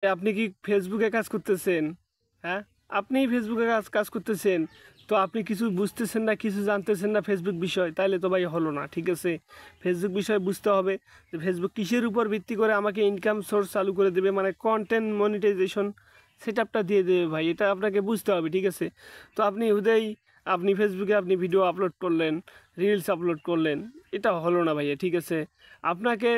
আপনি কি ফেসবুকে কাজ করতেছেন? হ্যাঁ? আপনিই ফেসবুকে কাজ করতেছেন। তো আপনি কিছু বুঝতেছেন না, কিছু জানতেছেন না ফেসবুক বিষয়, তাইলে তো ভাই হলো না। ঠিক আছে? ফেসবুক বিষয়ে বুঝতে হবে যে ফেসবুক কিসের উপর ভিত্তি করে আমাকে ইনকাম সোর্স চালু করে দেবে, মানে কন্টেন্ট মনিটাইজেশন সেটআপটা দিয়ে দেবে ভাই। এটা আপনাকে বুঝতে হবে, ঠিক আছে? তো আপনি হুদাই আপনি ফেসবুকে আপনি ভিডিও আপলোড করলেন, রিলস আপলোড করলেন। এটা হলো না ভাইয়া, ঠিক আছে? আপনাকে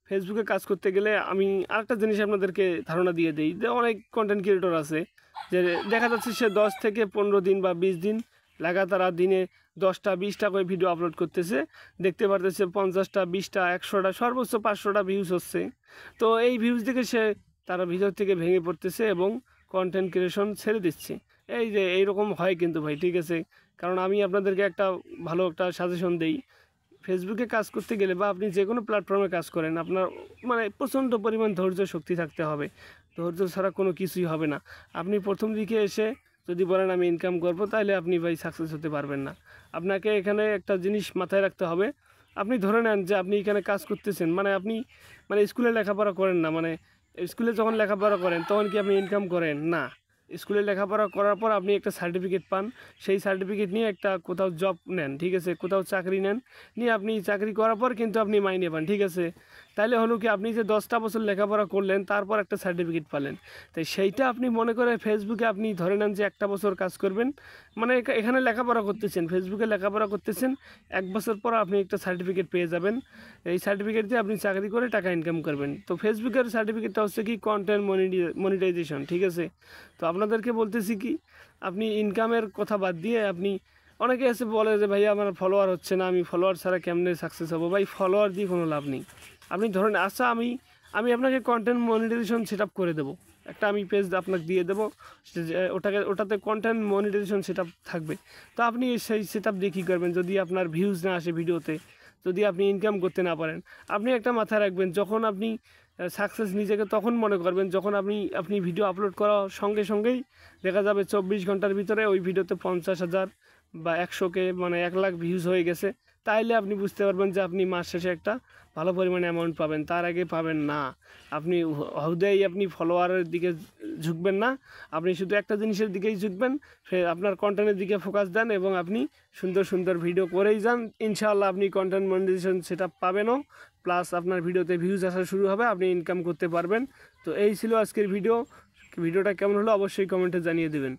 ফেসবুকে কাজ করতে গেলে আমি আরেকটা জিনিস আপনাদেরকে ধারণা দিয়ে দিই যে অনেক কন্টেন্ট ক্রিয়েটর আছে যে দেখা যাচ্ছে সে 10 থেকে 15 দিন বা 20 দিন লাগাতার দিনে 10টা 20টা করে ভিডিও আপলোড করতেছে, দেখতে পারতেছে 50টা 20টা 100টা সর্বোচ্চ 500টা ভিউজ হচ্ছে। তো এই ভিউজ দেখে সে তারা ভিতর থেকে ভেঙে পড়তেছে এবং কন্টেন্ট ক্রিয়েশন ছেড়ে দিচ্ছে। এই যে এইরকম হয় কিন্তু ভাই, ঠিক আছে? কারণ আমি আপনাদেরকে একটা ভালো একটা সাজেশন দেই। ফেসবুকে কাজ করতে গেলে বা আপনি যে কোনো প্ল্যাটফর্মে কাজ করেন, আপনার মানে প্রচণ্ড পরিমাণ ধৈর্য শক্তি থাকতে হবে। ধৈর্য ছাড়া কোনো কিছুই হবে না। আপনি প্রথম দিকে এসে যদি বলেন আমি ইনকাম করব, তাহলে আপনি ভাই সাকসেস হতে পারবেন না। আপনাকে এখানে একটা জিনিস মাথায় রাখতে হবে। আপনি ধরে নেন যে আপনি এখানে কাজ করতেছেন, মানে আপনি মানে স্কুলে লেখাপড়া করেন না, মানে স্কুলে যখন লেখাপড়া করেন তখন কি আপনি ইনকাম করেন না? স্কুলে লেখাপড়া করার পর আপনি একটা সার্টিফিকেট পান, সেই সার্টিফিকেট নিয়ে একটা কোথাও জব নেন, ঠিক আছে? কোথাও চাকরি নেন, নিয়ে আপনি চাকরি করার পর কিন্তু আপনি মাইনে পান, ঠিক আছে? তাইলে হলো কি আপনি যে 10টা বছর লেখাপড়া করলেন তারপর একটা সার্টিফিকেট পেলেন। তাই সেইটা আপনি মনে করে ফেসবুকে আপনি ধরে নেন যে একটা বছর কাজ করবেন, মানে এখানে লেখাপড়া করতেছেন, ফেসবুকে লেখাপড়া করতেছেন, 1 বছর পর আপনি একটা সার্টিফিকেট পেয়ে যাবেন। এই সার্টিফিকেট দিয়ে আপনি চাকরি করে টাকা ইনকাম করবেন। তো ফেসবুকের সার্টিফিকেটটা হচ্ছে কি কন্টেন্ট মনিটাইজেশন, ঠিক আছে? তো আপনাদেরকে বলতেছি কি, আপনি ইনকামের কথা বাদ দিয়ে আপনি অনেকে এসে বলে যে ভাইয়া আমার ফলোয়ার হচ্ছে না, আমি ফলোয়ার ছাড়া কেমনে সাকসেস হবো? ভাই ফলোয়ার দিয়ে কোনো লাভ নেই। আপনি ধরেন আচ্ছা আমি আমি আপনাকে কন্টেন্ট মনিটাইজেশন সেট আপ করে দেবো, একটা আমি পেজ আপনাকে দিয়ে দেবো, ওটাতে কন্টেন্ট মনিটাইজেশন সেট আপ থাকবে। তো আপনি সেই সেট আপ দিয়ে কী করবেন যদি আপনার ভিউজ না আসে ভিডিওতে, যদি আপনি ইনকাম করতে না পারেন? আপনি একটা মাথায় রাখবেন, যখন আপনি সাকসেস নিজেকে তখন মনে করবেন যখন আপনি ভিডিও আপলোড করার সঙ্গে সঙ্গেই দেখা যাবে 24 ঘন্টার ভিতরে ওই ভিডিওতে 50,000 বা 100K মানে 1 লাখ ভিউজ হয়ে গেছে। তাইলে আপনি বুঝতে পারবেন যে আপনি মাস শেষে একটা ভালো পরিমাণে অ্যামাউন্ট পাবেন, তার আগে পাবেন না। আপনি হুদাই আপনি ফলোয়ারের দিকে ঝুঁকবেন না, আপনি শুধু একটা জিনিসের দিকেই ঝুঁকবেন, আপনার কন্টেন্টের দিকে ফোকাস দেন এবং আপনি সুন্দর সুন্দর ভিডিও করেই যান। ইনশাআল্লাহ আপনি কন্টেন্ট মনিটাইজেশন সেট আপ পাবেনও, প্লাস আপনার ভিডিওতে ভিউজ আসা শুরু হবে, আপনি ইনকাম করতে পারবেন। তো এই ছিল আজকের ভিডিওটা কেমন হলো অবশ্যই কমেন্টে জানিয়ে দেবেন।